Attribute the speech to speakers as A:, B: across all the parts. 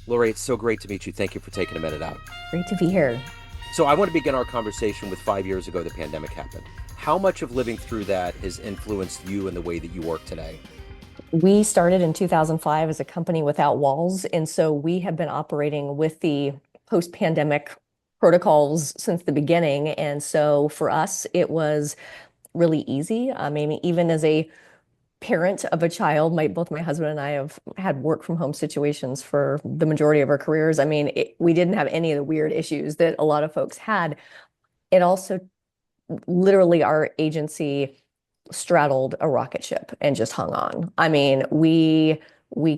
A: Lorrie, it's so great to meet you. Thank you for taking a minute out.
B: Great to be here.
A: So, I want to begin our conversation with 5 years ago, the pandemic happened. How much of living through that has influenced you and the way that you work today?
B: We started in 2005 as a company without walls. And so we have been operating with the post-pandemic protocols since the beginning. And so for us, it was really easy. I mean, even as a parent of a child, both my husband and I have had work from home situations for the majority of our careers. I mean, we didn't have any of the weird issues that a lot of folks had. It also literally our agency straddled a rocket ship and just hung on. I mean, we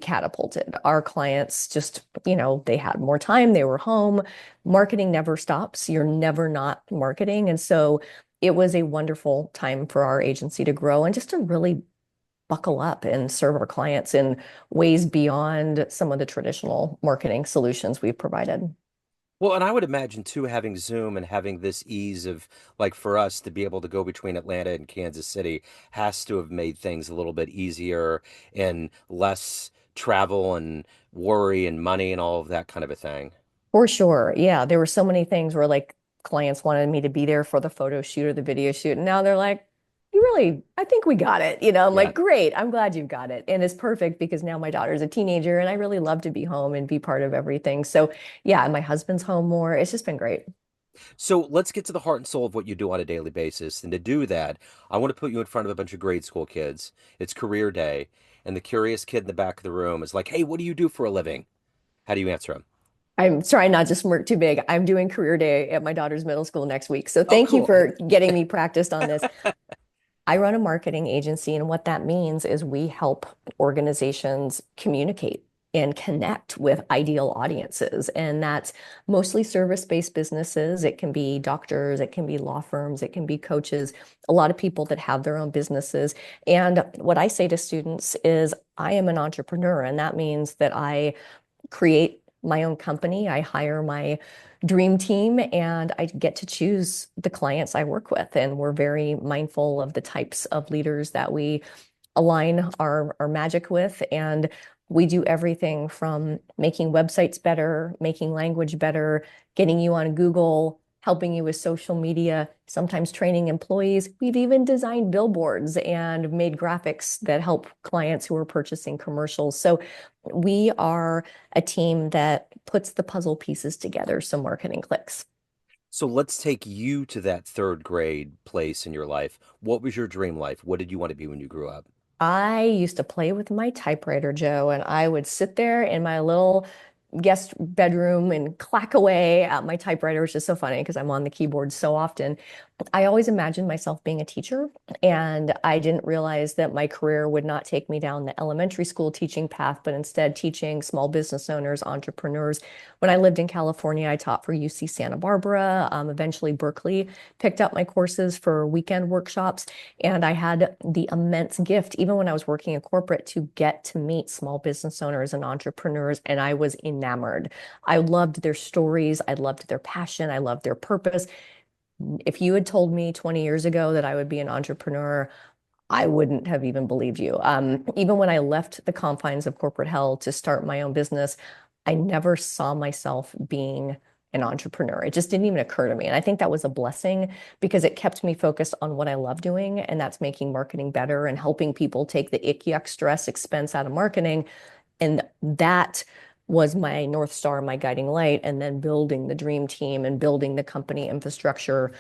B: catapulted. Our clients just, they had more time, they were home. Marketing never stops. You're never not marketing. And so it was a wonderful time for our agency to grow and just to really buckle up and serve our clients in ways beyond some of the traditional marketing solutions we've provided.
A: Well, and I would imagine too, having Zoom and having this ease of, like, for us to be able to go between Atlanta and Kansas City has to have made things a little bit easier and less travel and worry and money and all of that kind of a thing.
B: For sure. Yeah. There were so many things where like clients wanted me to be there for the photo shoot or the video shoot. And now they're like, you really, I think we got it. I'm
A: Yeah.
B: like, great. I'm glad you've got it. And it's perfect because now my daughter's a teenager and I really love to be home and be part of everything. So yeah, my husband's home more. It's just been great.
A: So let's get to the heart and soul of what you do on a daily basis. And to do that, I want to put you in front of a bunch of grade school kids. It's career day, and the curious kid in the back of the room is like, "Hey, what do you do for a living?" How do you answer him?
B: I'm trying not to smirk too big. I'm doing career day at my daughter's middle school next week. So
A: Oh,
B: thank you
A: cool.
B: for getting me practiced on this. I run a marketing agency, and what that means is we help organizations communicate and connect with ideal audiences. And that's mostly service-based businesses. It can be doctors, it can be law firms, it can be coaches, a lot of people that have their own businesses. And what I say to students is, I am an entrepreneur, and that means that I create my own company. I hire my dream team and I get to choose the clients I work with. And we're very mindful of the types of leaders that we align our magic with. And we do everything from making websites better, making language better, getting you on Google, helping you with social media, sometimes training employees. We've even designed billboards and made graphics that help clients who are purchasing commercials. So we are a team that puts the puzzle pieces together so marketing clicks.
A: So let's take you to that third grade place in your life. What was your dream life? What did you want to be when you grew up?
B: I used to play with my typewriter, Joe, and I would sit there in my little guest bedroom and clack away at my typewriter, which is so funny because I'm on the keyboard so often. I always imagined myself being a teacher, and I didn't realize that my career would not take me down the elementary school teaching path, but instead teaching small business owners, entrepreneurs. When I lived in California, I taught for UC Santa Barbara, eventually Berkeley, picked up my courses for weekend workshops, and I had the immense gift, even when I was working in corporate, to get to meet small business owners and entrepreneurs, and I was enamored. I loved their stories, I loved their passion, I loved their purpose. If you had told me 20 years ago that I would be an entrepreneur, I wouldn't have even believed you. Even when I left the confines of corporate hell to start my own business, I never saw myself being an entrepreneur. It just didn't even occur to me. And I think that was a blessing because it kept me focused on what I love doing, and that's making marketing better and helping people take the ick, yuck, stress, expense out of marketing. And that was my North Star, my guiding light. And then building the dream team and building the company infrastructure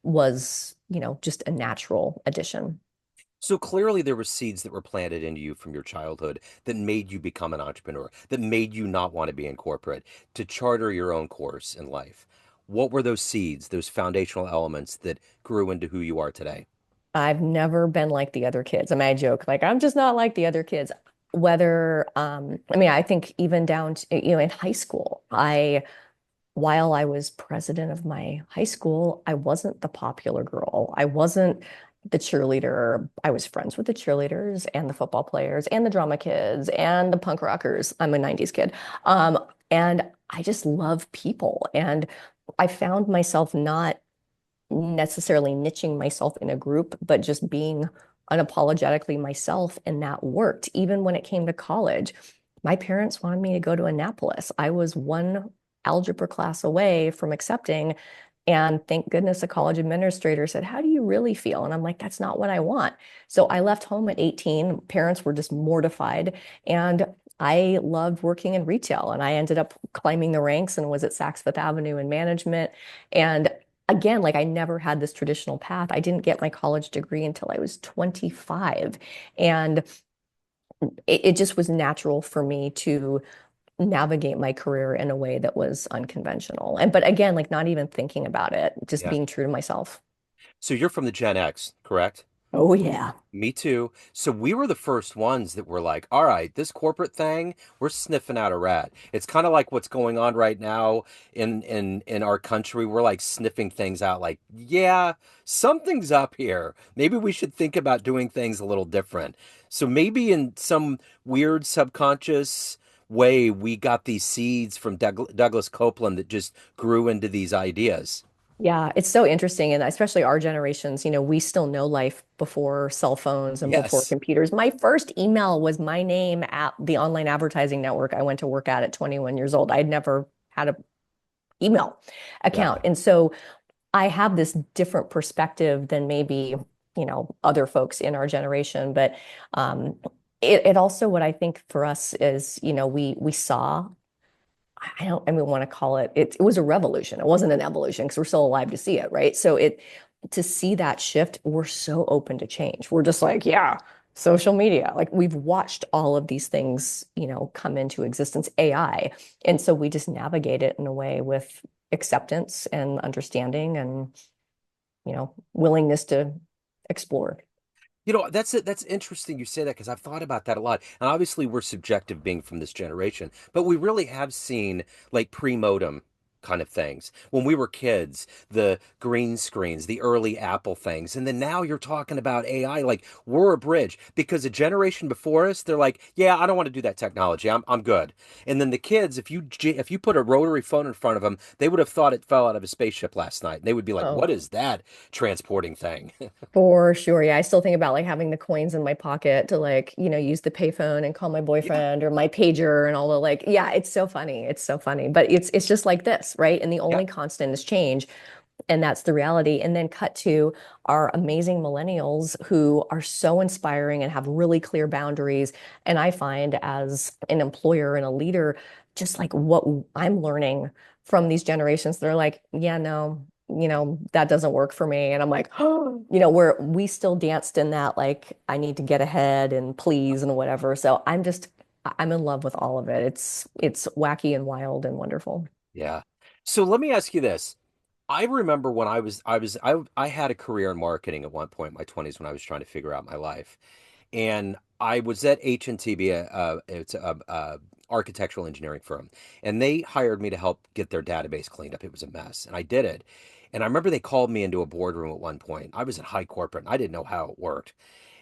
B: was, just a natural addition.
A: So clearly there were seeds that were planted into you from your childhood that made you become an entrepreneur, that made you not want to be in corporate, to charter your own course in life. What were those seeds, those foundational elements that grew into who you are today?
B: I've never been like the other kids. I mean, I joke, like, I'm just not like the other kids. I think even down to, in high school, while I was president of my high school, I wasn't the popular girl. I wasn't the cheerleader. I was friends with the cheerleaders and the football players and the drama kids and the punk rockers. I'm a 90s kid. And I just love people. And I found myself not necessarily niching myself in a group, but just being unapologetically myself. And that worked. Even when it came to college, My parents wanted me to go to Annapolis. I was one algebra class away from accepting. And thank goodness a college administrator said, "How do you really feel?" And I'm like, "That's not what I want." So I left home at 18. Parents were just mortified. And I loved working in retail. And I ended up climbing the ranks and was at Saks Fifth Avenue in management. And again, like I never had this traditional path. I didn't get my college degree until I was 25. And it just was natural for me to navigate my career in a way that was unconventional. And but again, like not even thinking about it, just
A: Yeah.
B: being true to myself.
A: So you're from the Gen X, correct?
B: Oh yeah.
A: Me too. So we were the first ones that were like, all right, this corporate thing, we're sniffing out a rat. It's kind of like what's going on right now in our country. We're like sniffing things out like, yeah, something's up here. Maybe we should think about doing things a little different. So maybe in some weird subconscious way, we got these seeds from Douglas Copeland that just grew into these ideas.
B: Yeah, it's so interesting. And especially our generations, we still know life before cell phones and before
A: Yes.
B: computers. My first email was my name at the online advertising network I went to work at 21 years old. I'd never had a email account.
A: Yeah.
B: And so I have this different perspective than maybe, other folks in our generation. But it also, what I think for us is, we saw, I don't even want to call it was a revolution. It wasn't an evolution because we're still alive to see it, right? So to see that shift, we're so open to change. We're just like, yeah, social media. Like we've watched all of these things, come into existence, AI. And so we just navigate it in a way with acceptance and understanding and, willingness to explore.
A: That's it. That's interesting you say that because I've thought about that a lot. And obviously, we're subjective being from this generation, but we really have seen like pre-modem kind of things. When we were kids, the green screens, the early Apple things. And then now you're talking about AI, like we're a bridge because a generation before us, they're like, yeah, I don't want to do that technology. I'm good. And then the kids, if you put a rotary phone in front of them, they would have thought it fell out of a spaceship last night. And they would be like,
B: Oh,
A: what is that transporting thing?
B: for sure. Yeah, I still think about like having the coins in my pocket to like, use the payphone and call my
A: Yeah.
B: boyfriend or my pager and all the like, yeah, it's so funny. It's so funny. But it's just like this, right? And the
A: Yeah.
B: only constant is change. And that's the reality. And then cut to our amazing millennials who are so inspiring and have really clear boundaries. And I find as an employer and a leader, just like what I'm learning from these generations, they're like, yeah, no, that doesn't work for me. And I'm like, oh, where we still danced in that, like, I need to get ahead and please and whatever. So I'm in love with all of it. It's wacky and wild and wonderful.
A: Yeah. So let me ask you this. I remember when I had a career in marketing at one point in my 20s when I was trying to figure out my life. And I was at H&TB, it's a architectural engineering firm, and they hired me to help get their database cleaned up. It was a mess, and I did it. And I remember they called me into a boardroom at one point. I was in high corporate, and I didn't know how it worked.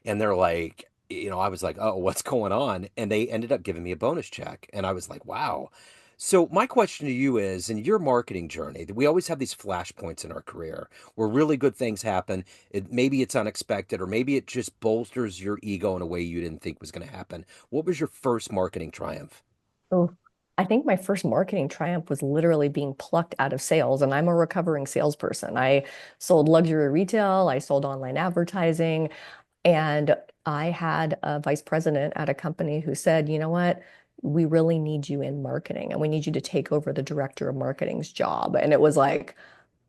A: And they're like, I was like, oh, what's going on? And they ended up giving me a bonus check. And I was like, wow. So my question to you is, in your marketing journey, that we always have these flashpoints in our career where really good things happen. Maybe it's unexpected, or maybe it just bolsters your ego in a way you didn't think was going to happen. What was your first marketing triumph?
B: Oh, I think my first marketing triumph was literally being plucked out of sales, and I'm a recovering salesperson. I sold luxury retail, I sold online advertising, and I had a vice president at a company who said, "You know what? We really need you in marketing, and we need you to take over the director of marketing's job." And it was like,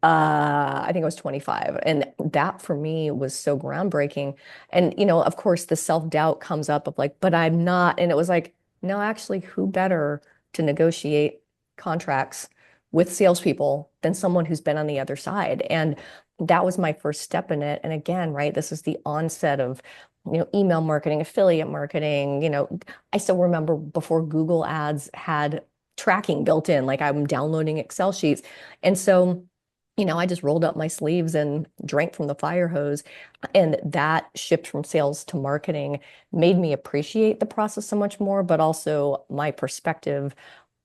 B: I think I was 25. And that for me was so groundbreaking. And, of course, the self-doubt comes up of like, but I'm not. And it was like, no, actually, who better to negotiate contracts with salespeople than someone who's been on the other side? And that was my first step in it. And again, right, this is the onset of, email marketing, affiliate marketing. I still remember before Google Ads had tracking built in, like I'm downloading Excel sheets. And so, I just rolled up my sleeves and drank from the fire hose. And that shift from sales to marketing made me appreciate the process so much more, but also my perspective.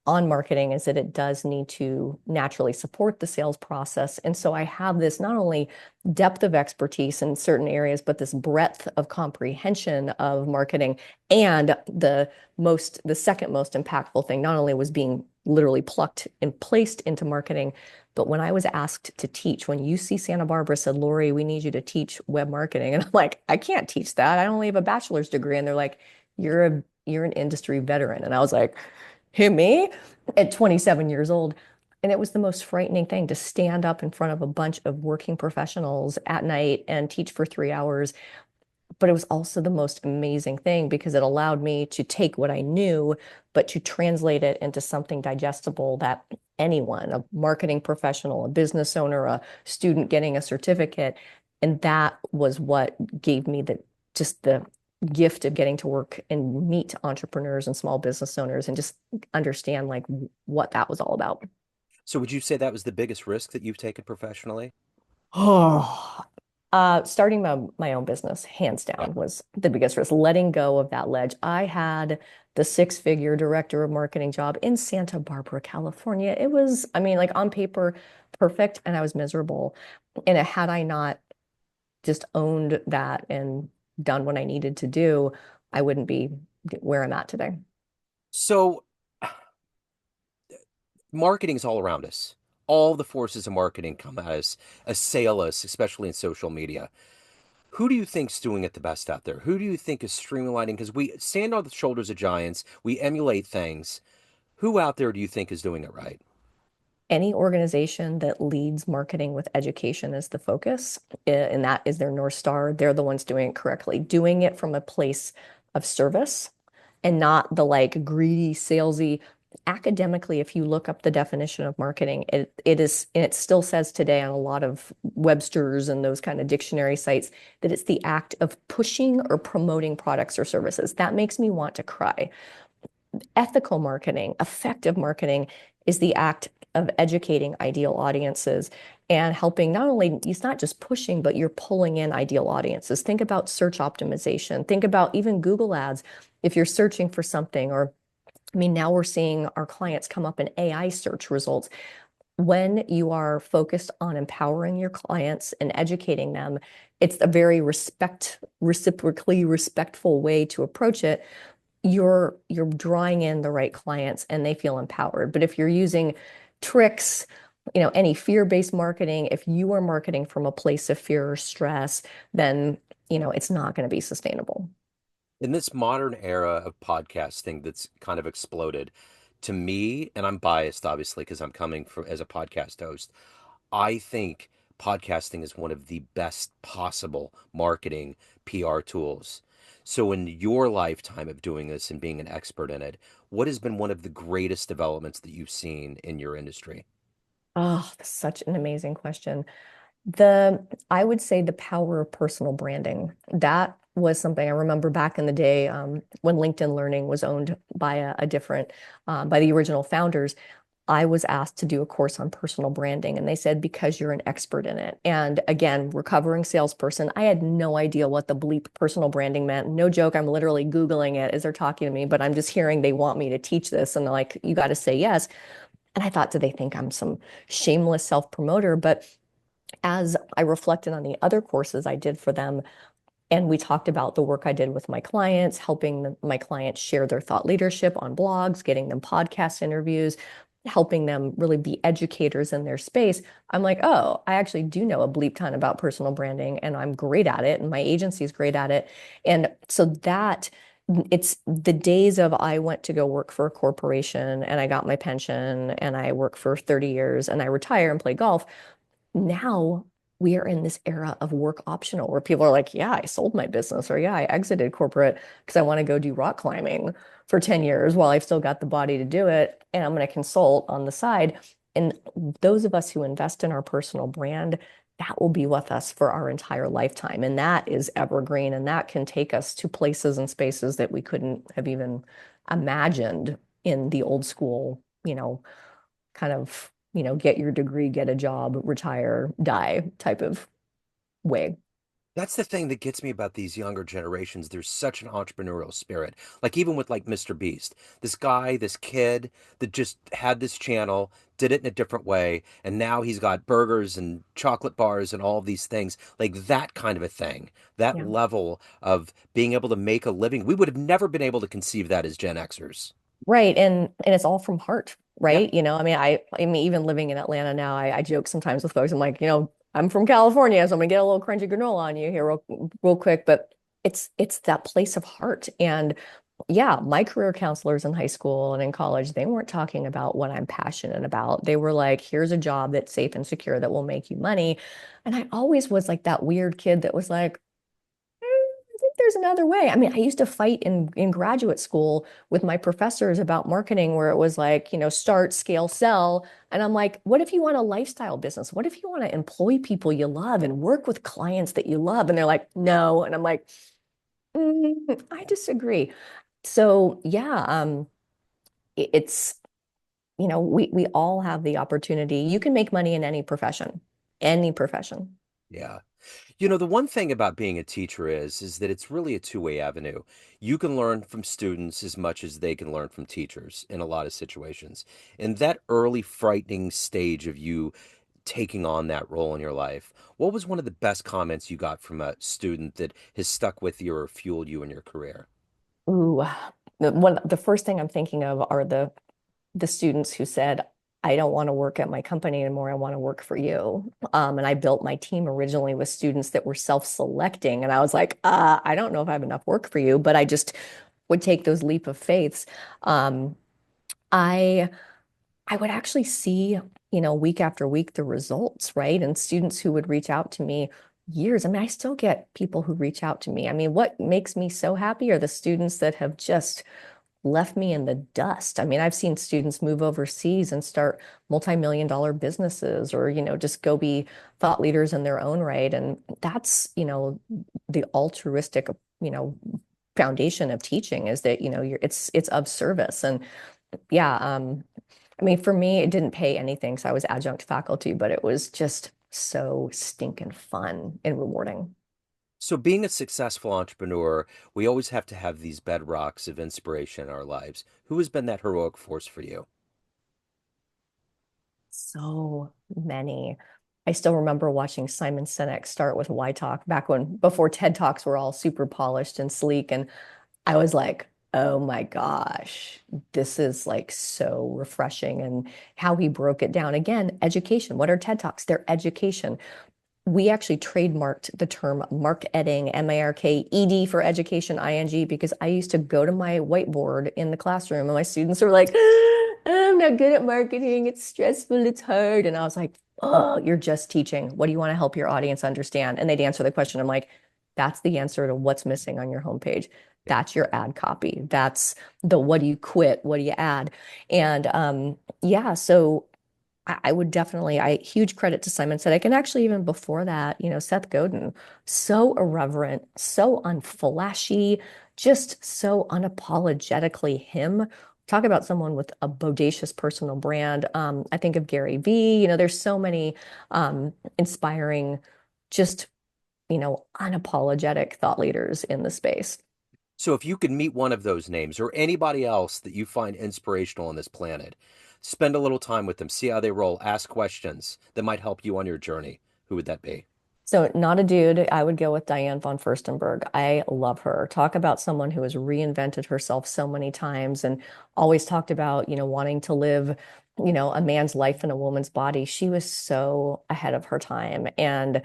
B: on marketing is that it does need to naturally support the sales process. And so I have this not only depth of expertise in certain areas, but this breadth of comprehension of marketing. And the second most impactful thing, not only was being literally plucked and placed into marketing, but when I was asked to teach, when UC Santa Barbara said, Lorrie, we need you to teach web marketing. And I'm like, I can't teach that. I only have a bachelor's degree. And they're like, you're an industry veteran. And I was like, who, me? At 27 years old. And it was the most frightening thing to stand up in front of a bunch of working professionals at night and teach for 3 hours. But it was also the most amazing thing because it allowed me to take what I knew, but to translate it into something digestible that anyone, a marketing professional, a business owner, a student getting a certificate, and that was what gave me the gift of getting to work and meet entrepreneurs and small business owners and just understand like what that was all about.
A: So would you say that was the biggest risk that you've taken professionally?
B: Oh, starting my own business, hands
A: Yeah.
B: down, was the biggest risk. Letting go of that ledge. I had the six-figure director of marketing job in Santa Barbara, California. It was, I mean, like on paper, perfect, and I was miserable. And had I not just owned that and done what I needed to do, I wouldn't be where I'm at today.
A: So marketing is all around us. All the forces of marketing come at us, assail us, especially in social media. Who do you think's doing it the best out there? Who do you think is streamlining? Because we stand on the shoulders of giants, we emulate things. Who out there do you think is doing it right?
B: Any organization that leads marketing with education as the focus, and that is their North Star, they're the ones doing it correctly, doing it from a place of service and not the like greedy, salesy. Academically, if you look up the definition of marketing, it still says today on a lot of Webster's and those kind of dictionary sites that it's the act of pushing or promoting products or services. That makes me want to cry. Ethical marketing, effective marketing is the act of educating ideal audiences and helping not only, it's not just pushing, but you're pulling in ideal audiences. Think about search optimization. Think about even Google ads. If you're searching for something, or I mean, now we're seeing our clients come up in AI search results. When you are focused on empowering your clients and educating them, it's a very reciprocally respectful way to approach it. You're drawing in the right clients and they feel empowered. But if you're using tricks, any fear-based marketing, if you are marketing from a place of fear or stress, then, it's not going to be sustainable.
A: In this modern era of podcasting that's kind of exploded, to me, and I'm biased obviously because I'm coming from as a podcast host, I think podcasting is one of the best possible marketing PR tools. So, in your lifetime of doing this and being an expert in it, what has been one of the greatest developments that you've seen in your industry?
B: Oh, that's such an amazing question. I would say the power of personal branding. That was something I remember back in the day when LinkedIn Learning was owned by by the original founders. I was asked to do a course on personal branding, and they said, because you're an expert in it. And again, recovering salesperson, I had no idea what the bleep personal branding meant. No joke, I'm literally Googling it as they're talking to me, but I'm just hearing they want me to teach this. And they're like, you got to say yes. And I thought, do they think I'm some shameless self-promoter? But as I reflected on the other courses I did for them, and we talked about the work I did with my clients, helping my clients share their thought leadership on blogs, getting them podcast interviews, helping them really be educators in their space. I'm like, oh, I actually do know a bleep ton about personal branding and I'm great at it. And my agency is great at it. And so it's the days of I went to go work for a corporation and I got my pension and I work for 30 years and I retire and play golf. Now we are in this era of work optional where people are like, yeah, I sold my business, or yeah, I exited corporate because I want to go do rock climbing for 10 years while I've still got the body to do it. And I'm going to consult on the side. And those of us who invest in our personal brand, that will be with us for our entire lifetime. And that is evergreen. And that can take us to places and spaces that we couldn't have even imagined in the old school, kind of, get your degree, get a job, retire, die type of way.
A: That's the thing that gets me about these younger generations. There's such an entrepreneurial spirit. Like even with like Mr. Beast, this guy, this kid that just had this channel, did it in a different way, and now he's got burgers and chocolate bars and all of these things. Like that kind of a thing. That
B: Yeah.
A: level of being able to make a living. We would have never been able to conceive that as Gen Xers.
B: Right. And it's all from heart,
A: Yeah.
B: right? I mean, I mean, even living in Atlanta now, I joke sometimes with folks. I'm like, I'm from California, so I'm gonna get a little crunchy granola on you here real quick. But it's that place of heart. And yeah, my career counselors in high school and in college, they weren't talking about what I'm passionate about. They were like, here's a job that's safe and secure that will make you money. And I always was like that weird kid that was like, I think there's another way. I mean, I used to fight in graduate school with my professors about marketing where it was like, start, scale, sell. And I'm like, what if you want a lifestyle business? What if you want to employ people you love and work with clients that you love? And they're like, no. And I'm like, I disagree. So yeah, it's, we all have the opportunity. You can make money in any profession, any profession.
A: Yeah. The one thing about being a teacher is that it's really a two-way avenue. You can learn from students as much as they can learn from teachers in a lot of situations. In that early frightening stage of you taking on that role in your life, what was one of the best comments you got from a student that has stuck with you or fueled you in your career?
B: Ooh, the first thing I'm thinking of are the students who said, I don't want to work at my company anymore. I want to work for you. And I built my team originally with students that were self-selecting. And I was like, I don't know if I have enough work for you, but I just would take those leap of faiths. Um, I I would actually see, week after week the results, right? And students who would reach out to me years. I mean, I still get people who reach out to me. I mean, what makes me so happy are the students that have just left me in the dust. I mean, I've seen students move overseas and start multi-million-dollar businesses or, just go be thought leaders in their own right. And that's, the altruistic, you know, foundation of teaching is that, it's of service. And yeah, I mean, for me, it didn't pay anything, so I was adjunct faculty, but it was just so stinking fun and rewarding.
A: So, being a successful entrepreneur, we always have to have these bedrocks of inspiration in our lives. Who has been that heroic force for you?
B: So many. I still remember watching Simon Sinek start with Y Talk back when before TED Talks were all super polished and sleek. And I was like, oh my gosh, this is like so refreshing. And how he broke it down. Again, education. What are TED Talks? They're education. We actually trademarked the term marketing, MARKED for education, ING, because I used to go to my whiteboard in the classroom and my students were like, I'm not good at marketing. It's stressful. It's hard. And I was like, oh, you're just teaching. What do you want to help your audience understand? And they'd answer the question. I'm like, that's the answer to what's missing on your homepage.
A: Yeah.
B: That's your ad copy. That's the what do you quit? What do you add? And yeah, so I would definitely, huge credit to Simon Sinek. And actually, even before that, Seth Godin, so irreverent, so unflashy, just so unapologetically him. Talk about someone with a bodacious personal brand. I think of Gary Vee. There's so many inspiring, just, unapologetic thought leaders in the space.
A: So if you could meet one of those names or anybody else that you find inspirational on this planet, spend a little time with them, see how they roll, ask questions that might help you on your journey. Who would that be?
B: So, not a dude. I would go with Diane von Furstenberg. I love her. Talk about someone who has reinvented herself so many times and always talked about, wanting to live, a man's life in a woman's body. She was so ahead of her time and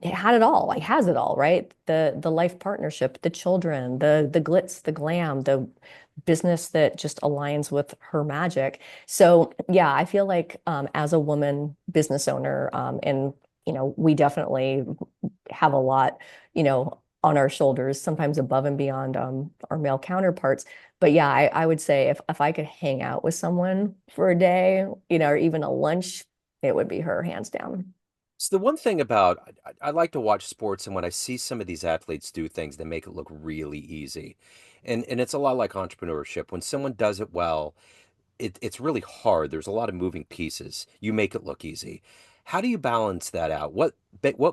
B: had it all, like has it all, right? The life partnership, the children, the glitz, the glam, the business that just aligns with her magic. So yeah, I feel like as a woman business owner, and we definitely have a lot, on our shoulders, sometimes above and beyond our male counterparts. But yeah, I would say if I could hang out with someone for a day, or even a lunch, it would be her, hands down.
A: So the one thing about I like to watch sports, and when I see some of these athletes do things, they make it look really easy. And it's a lot like entrepreneurship. When someone does it well, it's really hard. There's a lot of moving pieces. You make it look easy. How do you balance that out? What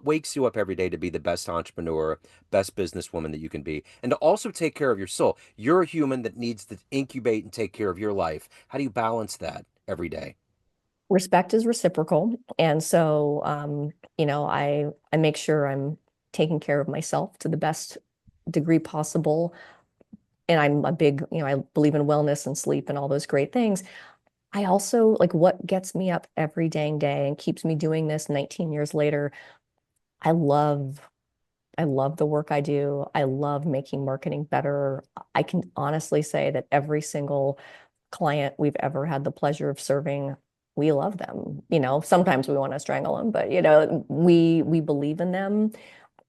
A: wakes you up every day to be the best entrepreneur, best businesswoman that you can be, and to also take care of your soul? You're a human that needs to incubate and take care of your life. How do you balance that every day?
B: Respect is reciprocal. And so, I make sure I'm taking care of myself to the best degree possible. And I'm a big, I believe in wellness and sleep and all those great things. I also like what gets me up every dang day and keeps me doing this 19 years later. I love I love the work I do. I love making marketing better. I can honestly say that every single client we've ever had the pleasure of serving, we love them. Sometimes we want to strangle them, but we believe in them.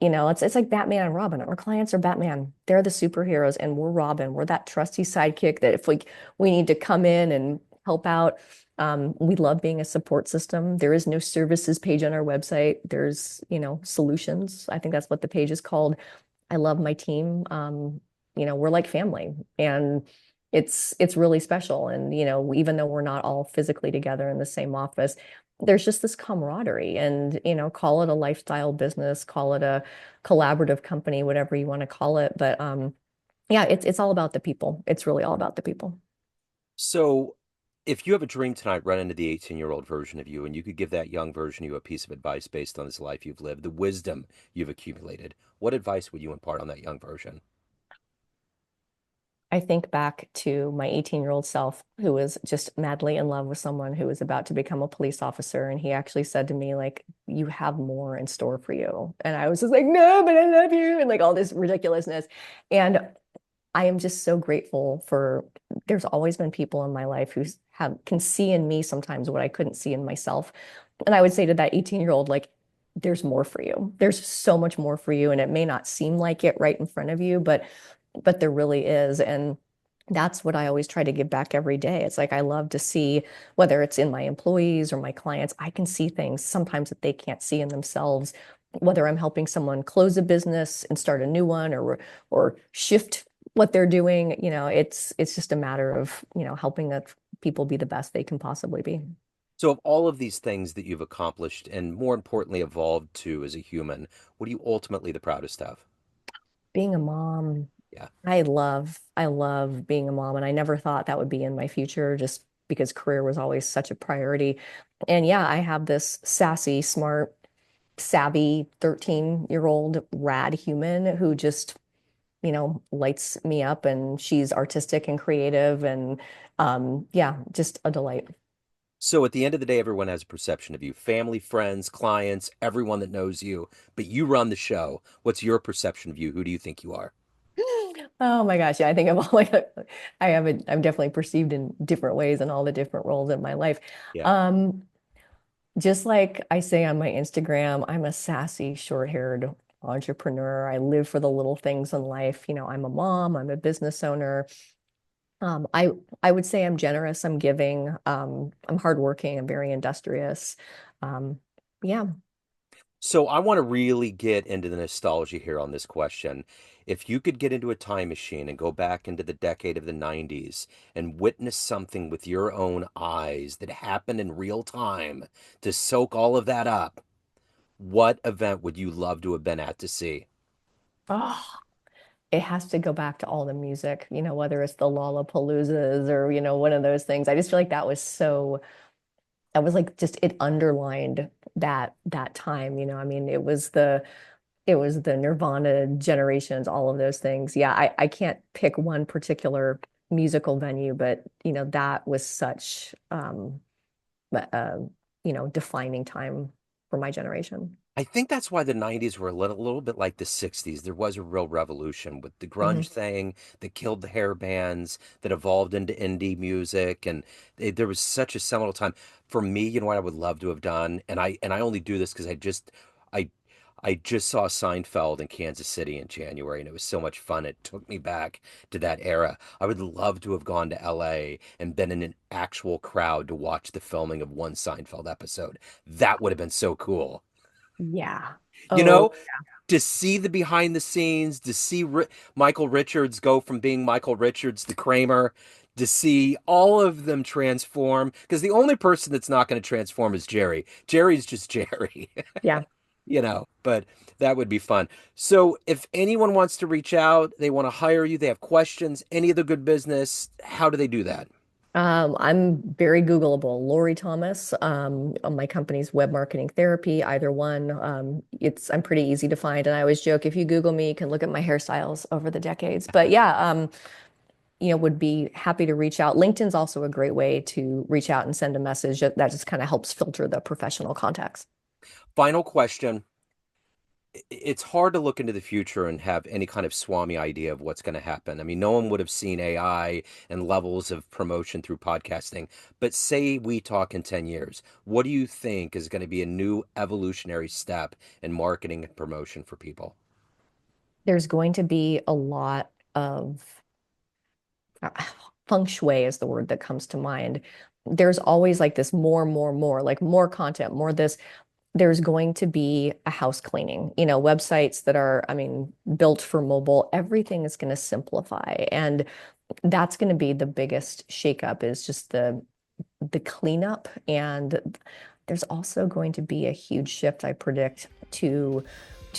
B: It's like Batman and Robin. Our clients are Batman. They're the superheroes, and we're Robin. We're that trusty sidekick that if we need to come in and help out. We love being a support system. There is no services page on our website. There's, solutions. I think that's what the page is called. I love my team. We're like family, and it's really special. And even though we're not all physically together in the same office, there's just this camaraderie. And call it a lifestyle business, call it a collaborative company, whatever you want to call it. But yeah, it's all about the people. It's really all about the people.
A: So, if you have a dream tonight, run into the 18-year-old version of you, and you could give that young version of you a piece of advice based on this life you've lived, the wisdom you've accumulated, what advice would you impart on that young version?
B: I think back to my 18-year-old self who was just madly in love with someone who was about to become a police officer. And he actually said to me, like, you have more in store for you. And I was just like, no, but I love you. And like all this ridiculousness. And I am just so grateful for there's always been people in my life who can see in me sometimes what I couldn't see in myself. And I would say to that 18-year-old, like, there's more for you. There's so much more for you. And it may not seem like it right in front of you, but there really is. And that's what I always try to give back every day. It's like I love to see whether it's in my employees or my clients, I can see things sometimes that they can't see in themselves, whether I'm helping someone close a business and start a new one or shift what they're doing, it's just a matter of, helping that people be the best they can possibly be.
A: So, of all of these things that you've accomplished and more importantly evolved to as a human, what are you ultimately the proudest of?
B: Being a mom,
A: Yeah.
B: I love being a mom, and I never thought that would be in my future just because career was always such a priority. And yeah, I have this sassy, smart, savvy 13-year-old rad human who just, lights me up, and she's artistic and creative and yeah, just a delight.
A: So at the end of the day, everyone has a perception of you, family, friends, clients, everyone that knows you, but you run the show. What's your perception of you? Who do you think you are?
B: Oh my gosh, yeah, I think I'm all like I'm definitely perceived in different ways in all the different roles in my life.
A: Yeah.
B: Um, just like I say on my Instagram, I'm a sassy, short-haired entrepreneur. I live for the little things in life. I'm a mom, I'm a business owner. I would say I'm generous, I'm giving, I'm hardworking, I'm very industrious. Um, yeah.
A: So I want to really get into the nostalgia here on this question. If you could get into a time machine and go back into the decade of the 90s and witness something with your own eyes that happened in real time to soak all of that up, what event would you love to have been at to see?
B: Oh, it has to go back to all the music, whether it's the Lollapaloozas or, one of those things. I just feel like that was like just it underlined that time, I mean, it was the Nirvana generations, all of those things. Yeah, I can't pick one particular musical venue, but that was such uh, defining time for my generation.
A: I think that's why the 90s were a little bit like the 60s. There was a real revolution with the
B: Mhm.
A: grunge thing that killed the hair bands, that evolved into indie music, and there was such a seminal time. For me, you know what I would love to have done, and I only do this because I I just saw Seinfeld in Kansas City in January, and it was so much fun. It took me back to that era. I would love to have gone to LA and been in an actual crowd to watch the filming of one Seinfeld episode. That would have been so cool.
B: Yeah.
A: You
B: Oh,
A: know, to see the behind the scenes, to see Michael Richards go from being Michael Richards to Kramer, to see all of them transform. Because the only person that's not going to transform is Jerry. Jerry's just Jerry,
B: Yeah.
A: but that would be fun. So if anyone wants to reach out, they want to hire you, they have questions, any of the good business, how do they do that?
B: I'm very Googleable. Lorrie Thomas, on my company's web marketing therapy, either one. I'm pretty easy to find. And I always joke, if you Google me, you can look at my hairstyles over the decades. But yeah, would be happy to reach out. LinkedIn's also a great way to reach out and send a message that just kind of helps filter the professional contacts.
A: Final question. It's hard to look into the future and have any kind of swami idea of what's going to happen. I mean, no one would have seen AI and levels of promotion through podcasting, but say we talk in 10 years, what do you think is going to be a new evolutionary step in marketing and promotion for people?
B: There's going to be a lot of uh, feng shui is the word that comes to mind. There's always like this more, like more content, more this. There's going to be a house cleaning, websites that are, I mean, built for mobile. Everything is going to simplify. And that's going to be the biggest shakeup is just the cleanup. And there's also going to be a huge shift, I predict, to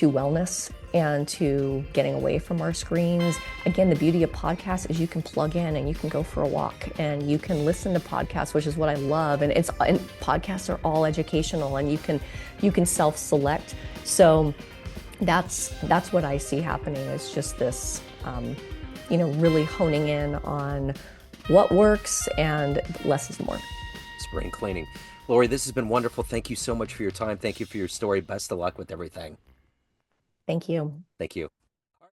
B: wellness and to getting away from our screens. Again, the beauty of podcasts is you can plug in and you can go for a walk and you can listen to podcasts, which is what I love. And podcasts are all educational and you can self-select. So that's what I see happening is just this really honing in on what works and less is more.
A: Spring cleaning. Lorrie, this has been wonderful. Thank you so much for your time. Thank you for your story. Best of luck with everything.
B: Thank you.
A: Thank you.